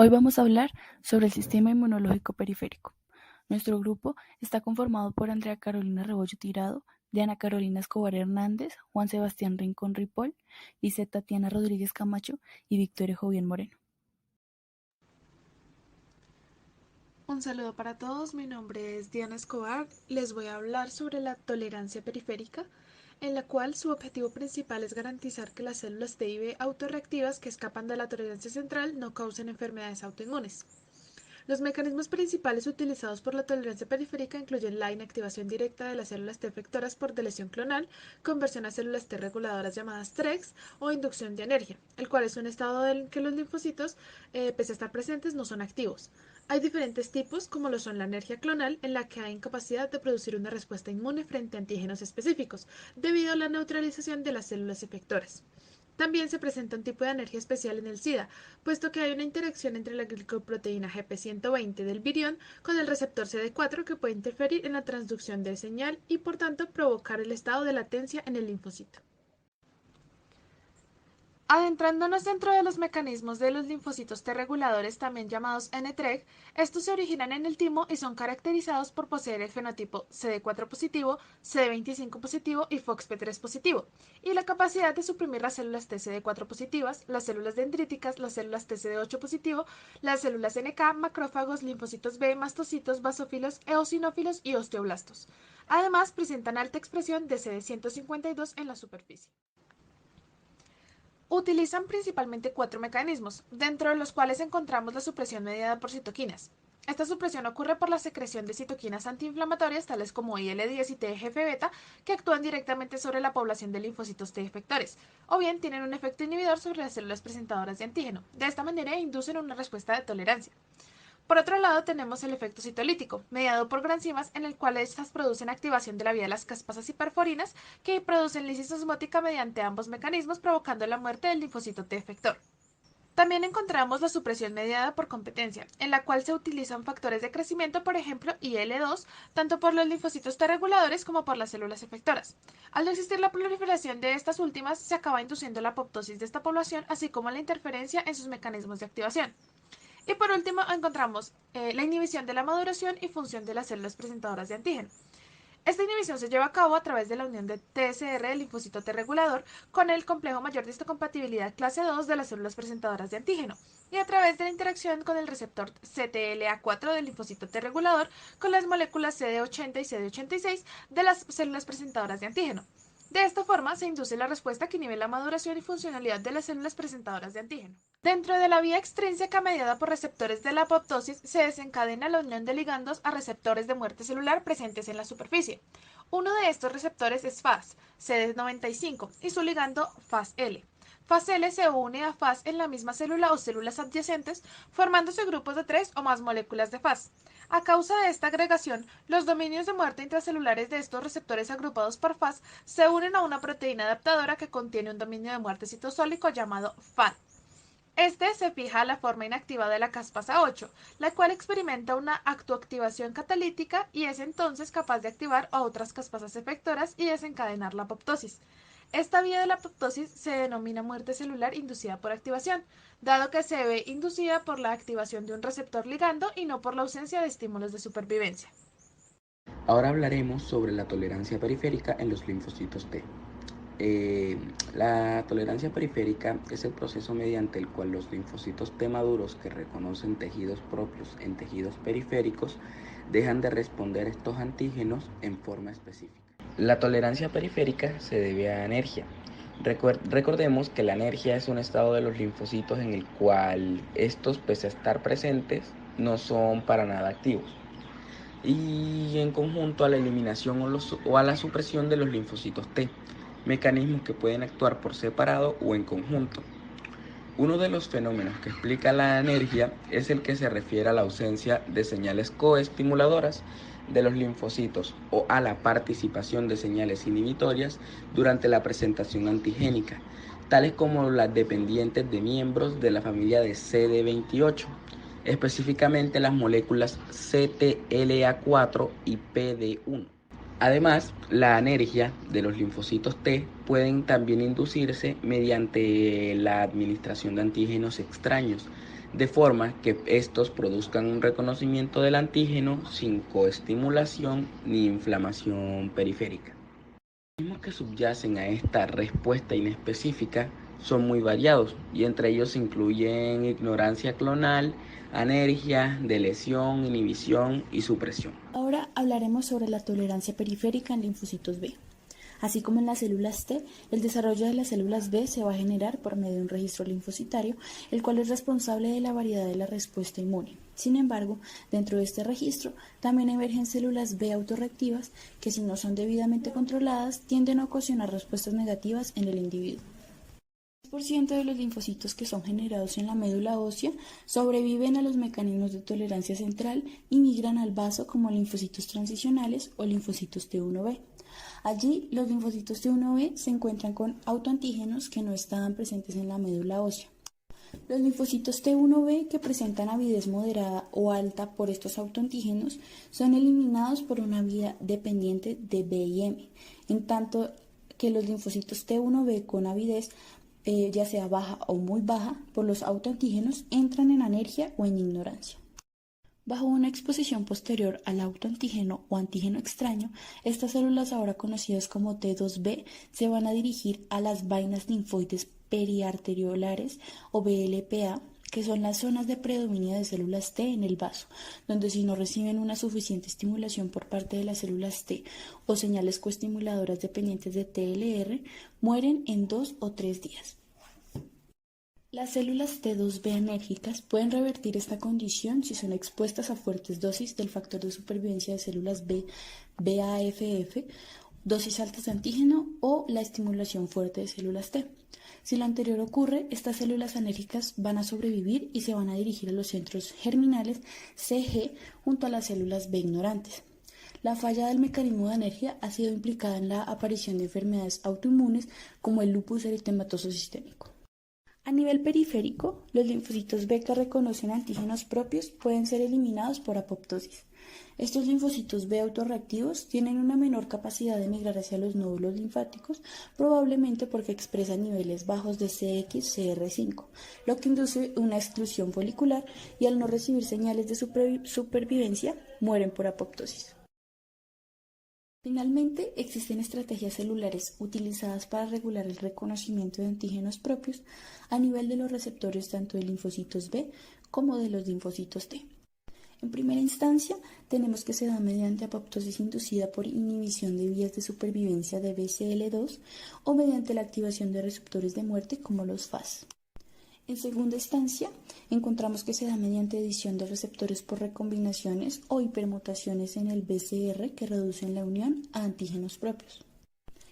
Hoy vamos a hablar sobre el sistema inmunológico periférico. Nuestro grupo está conformado por Andrea Carolina Rebollo Tirado, Diana Carolina Escobar Hernández, Juan Sebastián Rincón Ripoll, Lisette Tatiana Rodríguez Camacho y Victoria Jovian Moreno. Un saludo para todos, mi nombre es Diana Escobar. Les voy a hablar sobre la tolerancia periférica, en la cual su objetivo principal es garantizar que las células T y B autorreactivas que escapan de la tolerancia central no causen enfermedades autoinmunes. Los mecanismos principales utilizados por la tolerancia periférica incluyen la inactivación directa de las células T efectoras por deleción clonal, conversión a células T reguladoras llamadas TREX o inducción de energía, el cual es un estado en que los linfocitos, pese a estar presentes, no son activos. Hay diferentes tipos, como lo son la energía clonal, en la que hay incapacidad de producir una respuesta inmune frente a antígenos específicos, debido a la neutralización de las células efectoras. También se presenta un tipo de alergia especial en el SIDA, puesto que hay una interacción entre la glicoproteína GP120 del virión con el receptor CD4 que puede interferir en la transducción de señal y por tanto provocar el estado de latencia en el linfocito. Adentrándonos dentro de los mecanismos de los linfocitos T reguladores, también llamados NTREG, estos se originan en el timo y son caracterizados por poseer el fenotipo CD4 positivo, CD25 positivo y FOXP3 positivo, y la capacidad de suprimir las células TCD4 positivas, las células dendríticas, las células TCD8 positivo, las células NK, macrófagos, linfocitos B, mastocitos, basófilos, eosinófilos y osteoblastos. Además, presentan alta expresión de CD152 en la superficie. Utilizan principalmente cuatro mecanismos, dentro de los cuales encontramos la supresión mediada por citoquinas. Esta supresión ocurre por la secreción de citoquinas antiinflamatorias tales como IL-10 y TGF-beta que actúan directamente sobre la población de linfocitos T efectores, o bien tienen un efecto inhibidor sobre las células presentadoras de antígeno. De esta manera inducen una respuesta de tolerancia. Por otro lado, tenemos el efecto citolítico, mediado por granzimas en el cual estas producen activación de la vía de las caspasas hiperforinas que producen lisis osmótica mediante ambos mecanismos, provocando la muerte del linfocito T efector. También encontramos la supresión mediada por competencia, en la cual se utilizan factores de crecimiento, por ejemplo IL-2, tanto por los linfocitos T reguladores como por las células efectoras. Al no existir la proliferación de estas últimas, se acaba induciendo la apoptosis de esta población, así como la interferencia en sus mecanismos de activación. Y por último encontramos la inhibición de la maduración y función de las células presentadoras de antígeno. Esta inhibición se lleva a cabo a través de la unión de TSR, el linfocito T regulador, con el complejo mayor de histocompatibilidad clase 2 de las células presentadoras de antígeno, y a través de la interacción con el receptor CTLA4 del linfocito T regulador con las moléculas CD80 y CD86 de las células presentadoras de antígeno. De esta forma se induce la respuesta que inhibe la maduración y funcionalidad de las células presentadoras de antígeno. Dentro de la vía extrínseca mediada por receptores de la apoptosis se desencadena la unión de ligandos a receptores de muerte celular presentes en la superficie. Uno de estos receptores es FAS, CD95, y su ligando FASL. FASL se une a FAS en la misma célula o células adyacentes, formándose grupos de 3 o más moléculas de FAS. A causa de esta agregación, los dominios de muerte intracelulares de estos receptores agrupados por FAS se unen a una proteína adaptadora que contiene un dominio de muerte citosólico llamado FAD. Este se fija a la forma inactiva de la caspasa 8, la cual experimenta una actuactivación catalítica y es entonces capaz de activar a otras caspasas efectoras y desencadenar la apoptosis. Esta vía de la apoptosis se denomina muerte celular inducida por activación, dado que se ve inducida por la activación de un receptor ligando y no por la ausencia de estímulos de supervivencia. Ahora hablaremos sobre la tolerancia periférica en los linfocitos T. La tolerancia periférica es el proceso mediante el cual los linfocitos T maduros que reconocen tejidos propios en tejidos periféricos dejan de responder a estos antígenos en forma específica. La tolerancia periférica se debe a anergia. Recordemos que la anergia es un estado de los linfocitos en el cual estos, pese a estar presentes, no son para nada activos, y en conjunto a la eliminación o a la supresión de los linfocitos T, mecanismos que pueden actuar por separado o en conjunto. Uno de los fenómenos que explica la anergia es el que se refiere a la ausencia de señales coestimuladoras de los linfocitos o a la participación de señales inhibitorias durante la presentación antigénica, tales como las dependientes de miembros de la familia de CD28, específicamente las moléculas CTLA4 y PD1. Además, la anergia de los linfocitos T pueden también inducirse mediante la administración de antígenos extraños, de forma que estos produzcan un reconocimiento del antígeno sin coestimulación ni inflamación periférica. Los mecanismos que subyacen a esta respuesta inespecífica son muy variados y entre ellos se incluyen ignorancia clonal, anergia, delesión, inhibición y supresión. Ahora hablaremos sobre la tolerancia periférica en linfocitos B. Así como en las células T, el desarrollo de las células B se va a generar por medio de un registro linfocitario, el cual es responsable de la variedad de la respuesta inmune. Sin embargo, dentro de este registro también emergen células B autorreactivas que, si no son debidamente controladas, tienden a ocasionar respuestas negativas en el individuo. El 10% de los linfocitos que son generados en la médula ósea sobreviven a los mecanismos de tolerancia central y migran al vaso como linfocitos transicionales o linfocitos T1b. Allí, los linfocitos T1b se encuentran con autoantígenos que no estaban presentes en la médula ósea. Los linfocitos T1b que presentan avidez moderada o alta por estos autoantígenos son eliminados por una vía dependiente de B y M, en tanto que los linfocitos T1b con avidez ya sea baja o muy baja por los autoantígenos, entran en anergia o en ignorancia. Bajo una exposición posterior al autoantígeno o antígeno extraño, estas células, ahora conocidas como T2b, se van a dirigir a las vainas linfoides periarteriolares o VLPA, que son las zonas de predominio de células T en el vaso, donde si no reciben una suficiente estimulación por parte de las células T o señales coestimuladoras dependientes de TLR, mueren en 2 o 3 días. Las células T2b enérgicas pueden revertir esta condición si son expuestas a fuertes dosis del factor de supervivencia de células B, BAFF, dosis altas de antígeno o la estimulación fuerte de células T. Si lo anterior ocurre, estas células enérgicas van a sobrevivir y se van a dirigir a los centros germinales CG junto a las células B ignorantes. La falla del mecanismo de anergia ha sido implicada en la aparición de enfermedades autoinmunes como el lupus eritematoso sistémico. A nivel periférico, los linfocitos B que reconocen antígenos propios pueden ser eliminados por apoptosis. Estos linfocitos B autorreactivos tienen una menor capacidad de migrar hacia los nódulos linfáticos, probablemente porque expresan niveles bajos de CXCR5, lo que induce una exclusión folicular y al no recibir señales de supervivencia, mueren por apoptosis. Finalmente, existen estrategias celulares utilizadas para regular el reconocimiento de antígenos propios a nivel de los receptores tanto de linfocitos B como de los linfocitos T. En primera instancia, tenemos que se da mediante apoptosis inducida por inhibición de vías de supervivencia de BCL2 o mediante la activación de receptores de muerte como los FAS. En segunda instancia, encontramos que se da mediante edición de receptores por recombinaciones o hipermutaciones en el BCR que reducen la unión a antígenos propios.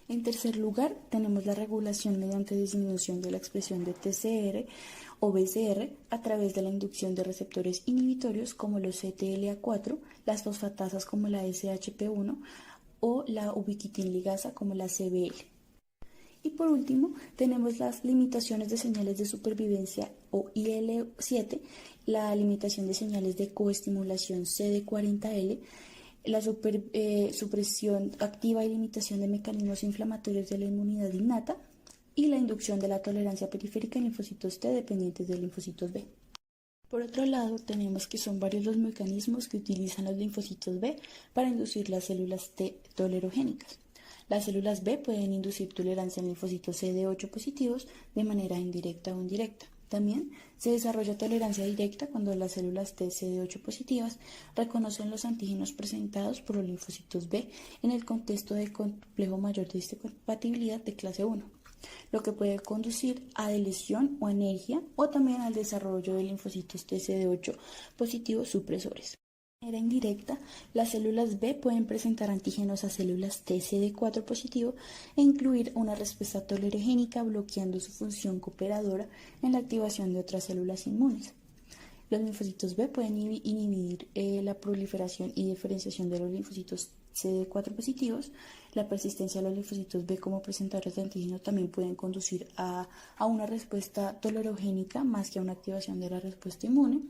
En tercer lugar, tenemos la regulación mediante disminución de la expresión de TCR o BCR a través de la inducción de receptores inhibitorios como los CTLA4, las fosfatasas como la SHP1 o la ubiquitin ligasa como la CBL. Y por último, tenemos las limitaciones de señales de supervivencia o IL-7, la limitación de señales de coestimulación CD40L, la supresión activa y limitación de mecanismos inflamatorios de la inmunidad innata y la inducción de la tolerancia periférica en linfocitos T dependientes de linfocitos B. Por otro lado, tenemos que son varios los mecanismos que utilizan los linfocitos B para inducir las células T tolerogénicas. Las células B pueden inducir tolerancia en linfocitos CD8 positivos de manera indirecta o indirecta. También se desarrolla tolerancia directa cuando las células T CD8 positivas reconocen los antígenos presentados por los linfocitos B en el contexto del complejo mayor de histocompatibilidad de clase 1, lo que puede conducir a delesión o anergia o también al desarrollo de linfocitos T CD8 positivos supresores. De manera indirecta, las células B pueden presentar antígenos a células T CD4 positivo e incluir una respuesta tolerogénica bloqueando su función cooperadora en la activación de otras células inmunes. Los linfocitos B pueden inhibir la proliferación y diferenciación de los linfocitos CD4 positivos. La persistencia de los linfocitos B como presentadores de antígenos también pueden conducir a una respuesta tolerogénica más que a una activación de la respuesta inmune.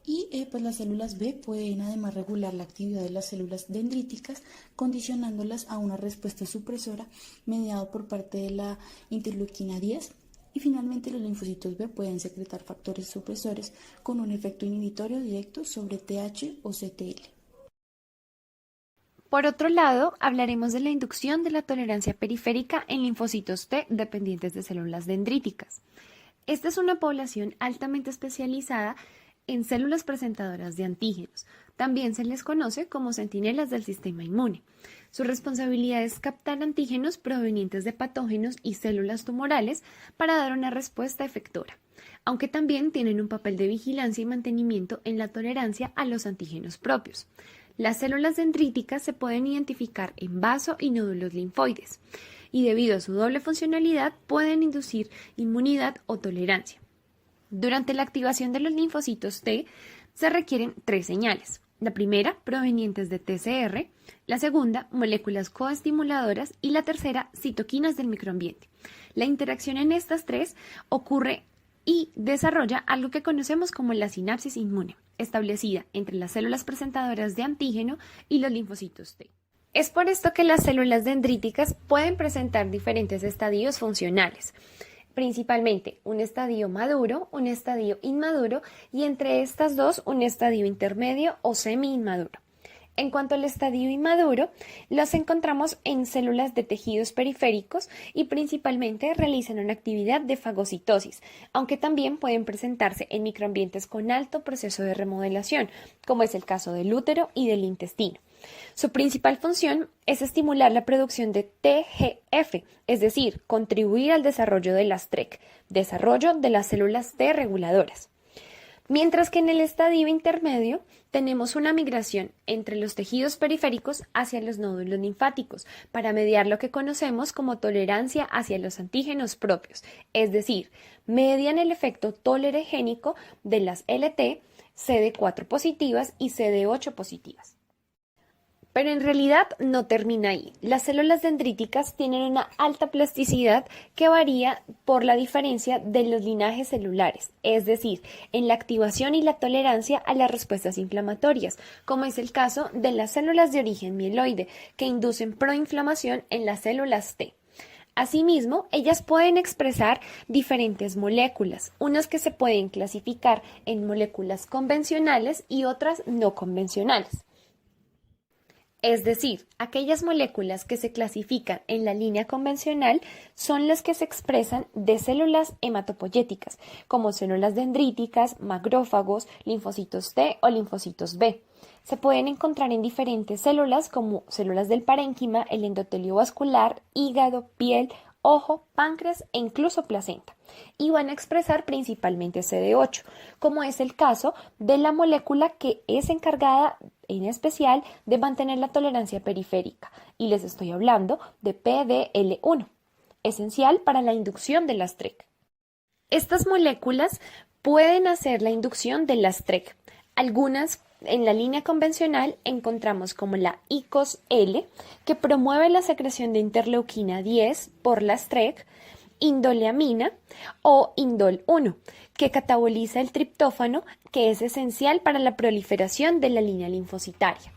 Y pues las células B pueden además regular la actividad de las células dendríticas, condicionándolas a una respuesta supresora mediada por parte de la interleuquina 10 Y finalmente los linfocitos B pueden secretar factores supresores con un efecto inhibitorio directo sobre TH o CTL. Por otro lado, hablaremos de la inducción de la tolerancia periférica en linfocitos T dependientes de células dendríticas. Esta es una población altamente especializada en células presentadoras de antígenos. También se les conoce como centinelas del sistema inmune. Su responsabilidad es captar antígenos provenientes de patógenos y células tumorales para dar una respuesta efectora, aunque también tienen un papel de vigilancia y mantenimiento en la tolerancia a los antígenos propios. Las células dendríticas se pueden identificar en vaso y nódulos linfoides y debido a su doble funcionalidad pueden inducir inmunidad o tolerancia. Durante la activación de los linfocitos T se requieren 3 señales. La primera, provenientes de TCR, la segunda, moléculas coestimuladoras y la tercera, citoquinas del microambiente. La interacción en estas 3 ocurre y desarrolla algo que conocemos como la sinapsis inmune, establecida entre las células presentadoras de antígeno y los linfocitos T. Es por esto que las células dendríticas pueden presentar diferentes estadios funcionales, principalmente un estadio maduro, un estadio inmaduro y entre estas dos un estadio intermedio o semi-inmaduro. En cuanto al estadio inmaduro, los encontramos en células de tejidos periféricos y principalmente realizan una actividad de fagocitosis, aunque también pueden presentarse en microambientes con alto proceso de remodelación, como es el caso del útero y del intestino. Su principal función es estimular la producción de TGF, es decir, contribuir al desarrollo de las TREC, desarrollo de las células T reguladoras. Mientras que en el estadio intermedio tenemos una migración entre los tejidos periféricos hacia los nódulos linfáticos para mediar lo que conocemos como tolerancia hacia los antígenos propios, es decir, median el efecto tolerogénico de las LT, CD4 positivas y CD8 positivas. Pero en realidad no termina ahí. Las células dendríticas tienen una alta plasticidad que varía por la diferencia de los linajes celulares, es decir, en la activación y la tolerancia a las respuestas inflamatorias, como es el caso de las células de origen mieloide, que inducen proinflamación en las células T. Asimismo, ellas pueden expresar diferentes moléculas, unas que se pueden clasificar en moléculas convencionales y otras no convencionales. Es decir, aquellas moléculas que se clasifican en la línea convencional son las que se expresan de células hematopoyéticas, como células dendríticas, macrófagos, linfocitos T o linfocitos B. Se pueden encontrar en diferentes células como células del parénquima, el endotelio vascular, hígado, piel, ojo, páncreas e incluso placenta, y van a expresar principalmente CD8, como es el caso de la molécula que es encargada en especial de mantener la tolerancia periférica, y les estoy hablando de PDL1, esencial para la inducción de las TREC. Estas moléculas pueden hacer la inducción de las TREC. Algunas en la línea convencional encontramos como la ICOS-L, que promueve la secreción de interleuquina 10 por las TREC, indoleamina o indol-1, que cataboliza el triptófano, que es esencial para la proliferación de la línea linfocitaria.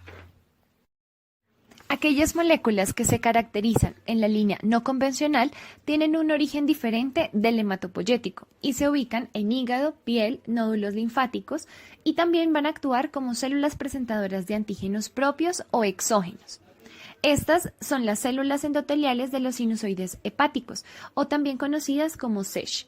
Aquellas moléculas que se caracterizan en la línea no convencional tienen un origen diferente del hematopoyético y se ubican en hígado, piel, nódulos linfáticos y también van a actuar como células presentadoras de antígenos propios o exógenos. Estas son las células endoteliales de los sinusoides hepáticos o también conocidas como SESH.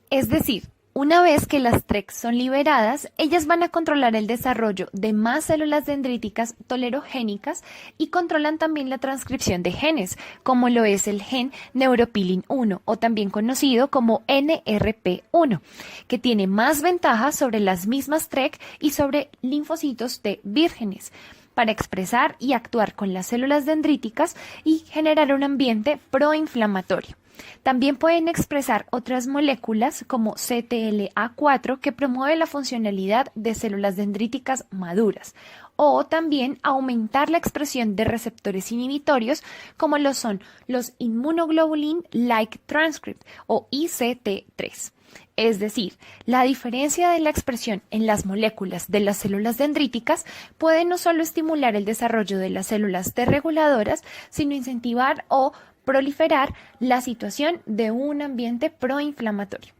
Es decir, una vez que las TREC son liberadas, ellas van a controlar el desarrollo de más células dendríticas tolerogénicas y controlan también la transcripción de genes, como lo es el gen neuropilin-1 o también conocido como NRP1, que tiene más ventajas sobre las mismas TREC y sobre linfocitos T vírgenes, para expresar y actuar con las células dendríticas y generar un ambiente proinflamatorio. También pueden expresar otras moléculas como CTLA4 que promueve la funcionalidad de células dendríticas maduras o también aumentar la expresión de receptores inhibitorios como lo son los Immunoglobulin-like transcript o ICT3. Es decir, la diferencia de la expresión en las moléculas de las células dendríticas puede no solo estimular el desarrollo de las células T reguladoras, sino incentivar o proliferar la situación de un ambiente proinflamatorio.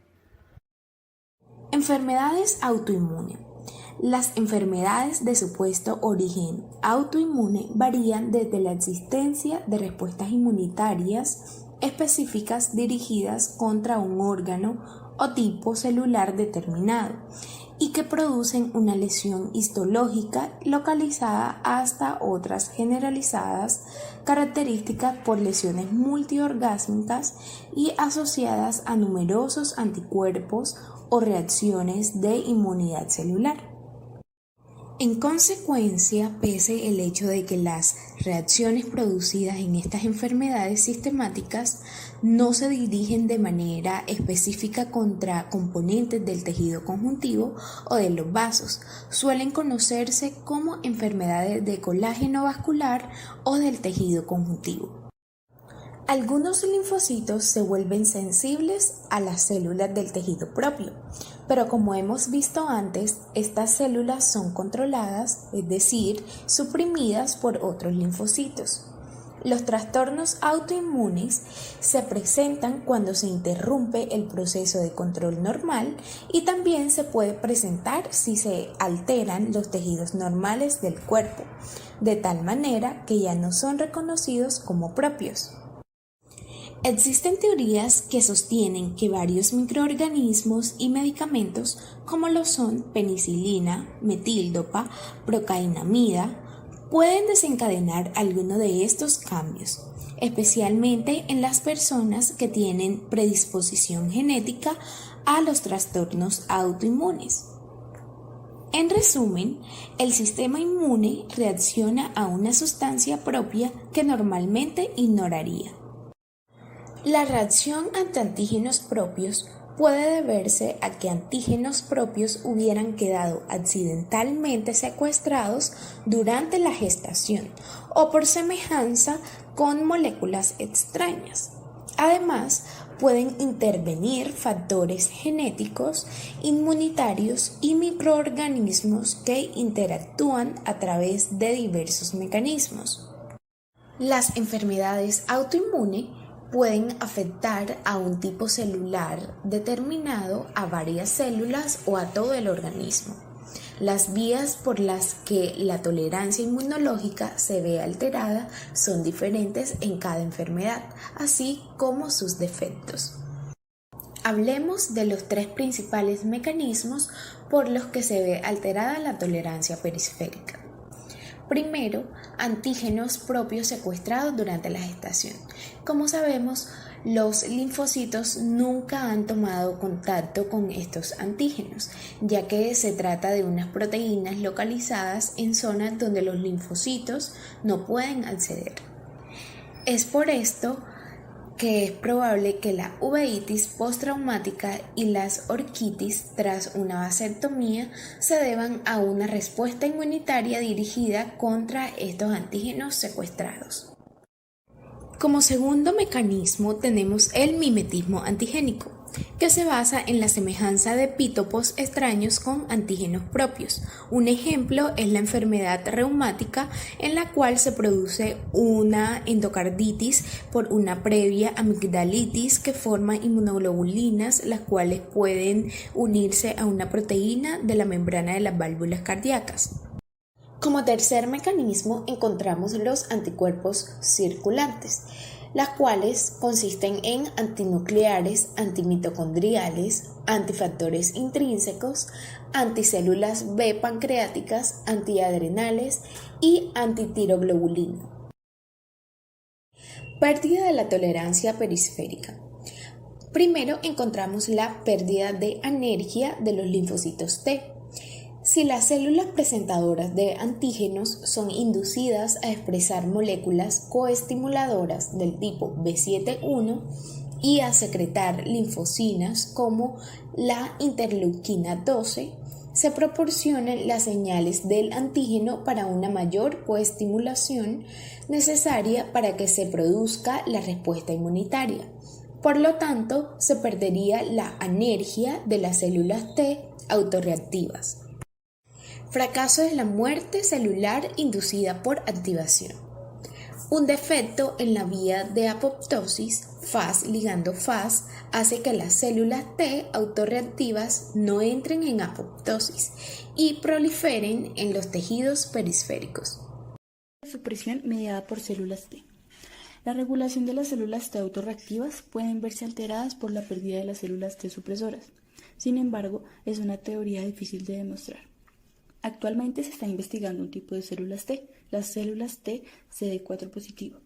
Enfermedades autoinmunes. Las enfermedades de supuesto origen autoinmune varían desde la existencia de respuestas inmunitarias específicas dirigidas contra un órgano o tipo celular determinado y que producen una lesión histológica localizada hasta otras generalizadas características por lesiones multiorgásmicas y asociadas a numerosos anticuerpos o reacciones de inmunidad celular. En consecuencia, pese el hecho de que las reacciones producidas en estas enfermedades sistemáticas no se dirigen de manera específica contra componentes del tejido conjuntivo o de los vasos, suelen conocerse como enfermedades de colágeno vascular o del tejido conjuntivo. Algunos linfocitos se vuelven sensibles a las células del tejido propio, pero como hemos visto antes, estas células son controladas, es decir, suprimidas por otros linfocitos. Los trastornos autoinmunes se presentan cuando se interrumpe el proceso de control normal y también se puede presentar si se alteran los tejidos normales del cuerpo, de tal manera que ya no son reconocidos como propios. Existen teorías que sostienen que varios microorganismos y medicamentos, como lo son penicilina, metildopa, procainamida, pueden desencadenar alguno de estos cambios, especialmente en las personas que tienen predisposición genética a los trastornos autoinmunes. En resumen, el sistema inmune reacciona a una sustancia propia que normalmente ignoraría. La reacción ante antígenos propios puede deberse a que antígenos propios hubieran quedado accidentalmente secuestrados durante la gestación o por semejanza con moléculas extrañas. Además, pueden intervenir factores genéticos, inmunitarios y microorganismos que interactúan a través de diversos mecanismos. Las enfermedades autoinmunes pueden afectar a un tipo celular determinado, a varias células o a todo el organismo. Las vías por las que la tolerancia inmunológica se ve alterada son diferentes en cada enfermedad, así como sus defectos. Hablemos de los tres principales mecanismos por los que se ve alterada la tolerancia periférica. Primero, antígenos propios secuestrados durante la gestación. Como sabemos, los linfocitos nunca han tomado contacto con estos antígenos, ya que se trata de unas proteínas localizadas en zonas donde los linfocitos no pueden acceder. Es por esto que es probable que la uveitis postraumática y las orquitis tras una vasectomía se deban a una respuesta inmunitaria dirigida contra estos antígenos secuestrados. Como segundo mecanismo tenemos el mimetismo antigénico, que se basa en la semejanza de epítopos extraños con antígenos propios. Un ejemplo es la enfermedad reumática, en la cual se produce una endocarditis por una previa amigdalitis que forma inmunoglobulinas, las cuales pueden unirse a una proteína de la membrana de las válvulas cardíacas. Como tercer mecanismo encontramos los anticuerpos circulantes, las cuales consisten en antinucleares, antimitocondriales, antifactores intrínsecos, anticélulas B pancreáticas, antiadrenales y antitiroglobulina. Pérdida de la tolerancia periférica. Primero encontramos la pérdida de anergia de los linfocitos T. Si las células presentadoras de antígenos son inducidas a expresar moléculas coestimuladoras del tipo B7-1 y a secretar linfocinas como la interleuquina 12, se proporcionan las señales del antígeno para una mayor coestimulación necesaria para que se produzca la respuesta inmunitaria. Por lo tanto, se perdería la anergia de las células T autorreactivas. Fracaso de la muerte celular inducida por activación. Un defecto en la vía de apoptosis, Fas ligando Fas, hace que las células T autorreactivas no entren en apoptosis y proliferen en los tejidos periféricos. Supresión mediada por células T. La regulación de las células T autorreactivas pueden verse alteradas por la pérdida de las células T supresoras. Sin embargo, es una teoría difícil de demostrar. Actualmente se está investigando un tipo de células T, las células T CD4 positivo,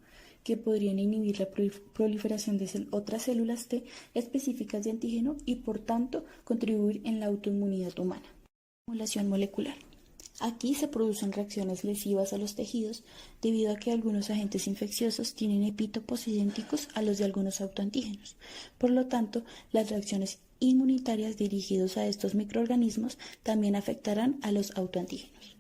que podrían inhibir la proliferación de otras células T específicas de antígeno y por tanto contribuir en la autoinmunidad humana. Estimulación molecular. Aquí se producen reacciones lesivas a los tejidos debido a que algunos agentes infecciosos tienen epítopos idénticos a los de algunos autoantígenos. Por lo tanto, las reacciones inmunitarias dirigidas a estos microorganismos también afectarán a los autoantígenos.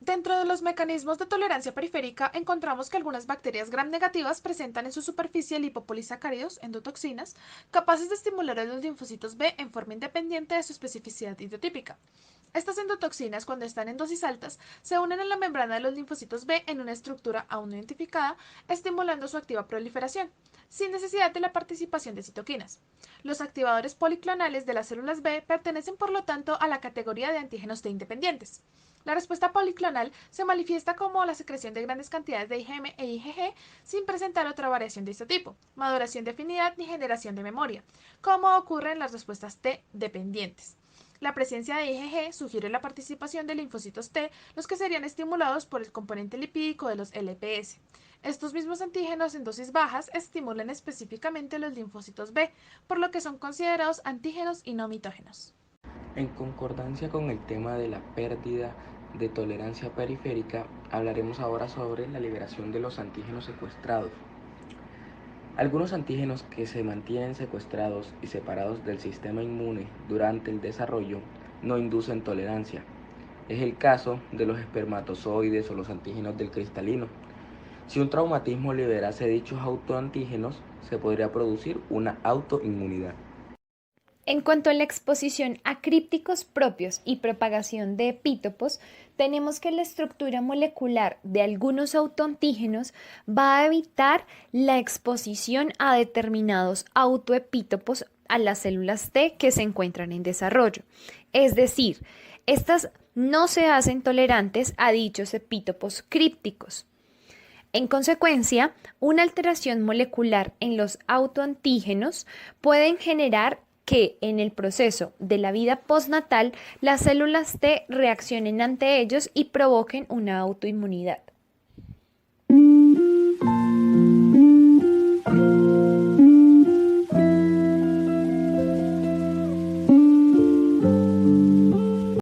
Dentro de los mecanismos de tolerancia periférica encontramos que algunas bacterias gram negativas presentan en su superficie lipopolisacáridos, endotoxinas, capaces de estimular a los linfocitos B en forma independiente de su especificidad idiotípica. Estas endotoxinas, cuando están en dosis altas, se unen a la membrana de los linfocitos B en una estructura aún no identificada, estimulando su activa proliferación, sin necesidad de la participación de citoquinas. Los activadores policlonales de las células B pertenecen, por lo tanto, a la categoría de antígenos T independientes. La respuesta policlonal se manifiesta como la secreción de grandes cantidades de IgM e IgG sin presentar otra variación de isotipo, maduración de afinidad ni generación de memoria, como ocurre en las respuestas T dependientes. La presencia de IgG sugiere la participación de linfocitos T, los que serían estimulados por el componente lipídico de los LPS. Estos mismos antígenos en dosis bajas estimulan específicamente los linfocitos B, por lo que son considerados antígenos y no mitógenos. En concordancia con el tema de la pérdida de tolerancia periférica, hablaremos ahora sobre la liberación de los antígenos secuestrados. Algunos antígenos que se mantienen secuestrados y separados del sistema inmune durante el desarrollo no inducen tolerancia. Es el caso de los espermatozoides o los antígenos del cristalino. Si un traumatismo liberase dichos autoantígenos, se podría producir una autoinmunidad. En cuanto a la exposición a crípticos propios y propagación de epítopos, tenemos que la estructura molecular de algunos autoantígenos va a evitar la exposición a determinados autoepítopos a las células T que se encuentran en desarrollo. Es decir, estas no se hacen tolerantes a dichos epítopos crípticos. En consecuencia, una alteración molecular en los autoantígenos puede generar que en el proceso de la vida postnatal las células T reaccionen ante ellos y provoquen una autoinmunidad.